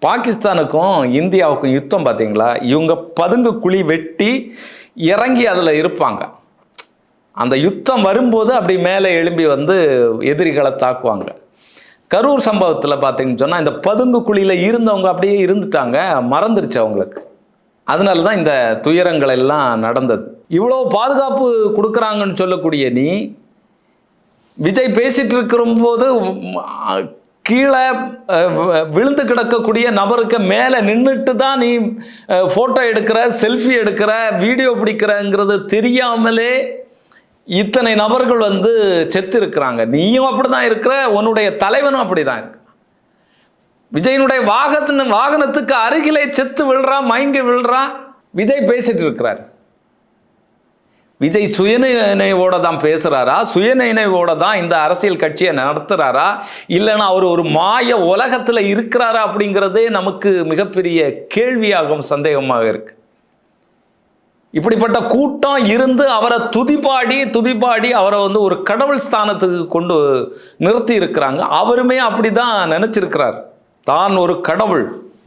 பாகிஸ்தானுக்கும் இந்தியாவுக்கும் யுத்தம் பார்த்தீங்களா, இவங்க பதுங்கு குழி வெட்டி இறங்கி அதில் இருப்பாங்க. அந்த யுத்தம் வரும்போது அப்படி மேலே எழும்பி வந்து எதிரிகளை தாக்குவாங்க. கரூர் சம்பவத்தில் பார்த்தீங்கன்னு சொன்னால் இந்த பதுங்கு குழியில் இருந்தவங்க அப்படியே இருந்துட்டாங்க, மறந்துருச்சு அவங்களுக்கு. அதனால தான் இந்த துயரங்கள் எல்லாம் நடந்தது. இவ்வளோ பாதுகாப்பு கொடுக்குறாங்கன்னு சொல்லக்கூடிய நீ விஜய் பேசிட்டு இருக்கிற போது கீழே விழுந்து கிடக்கக்கூடிய நபருக்கு மேலே நின்றுட்டு தான் நீ ஃபோட்டோ எடுக்கிற, செல்ஃபி எடுக்கிற, வீடியோ பிடிக்கிறங்கிறது தெரியாமலே இத்தனை நபர்கள் வந்து செத்து இருக்கிறாங்க. நீயும் அப்படி தான் இருக்கிற, உன்னுடைய தலைவனும் அப்படி தான் இருக்கு. விஜயனுடைய வாகனத்துக்கு அருகிலே செத்து விழுறா, மயங்கி விழுறா. விஜய் பேசிட்டு இருக்கிறார். விஜய் சுயநினைவோட தான் பேசுறாரா, சுயநினைவோட தான் இந்த அரசியல் கட்சியை நடத்துறாரா, இல்லைன்னா அவர் ஒரு மாய உலகத்தில் இருக்கிறாரா அப்படிங்கிறதே நமக்கு மிகப்பெரிய கேள்வியாகும், சந்தேகமாக இருக்கு. இப்படிப்பட்ட கூட்டம் இருந்து அவரை துதிபாடி அவரை வந்து ஒரு கடவுள் ஸ்தானத்துக்கு கொண்டு நிறுத்தி இருக்கிறாங்க. அவருமே அப்படிதான் நினைச்சிருக்கிறார், தான் ஒரு கடவுள்.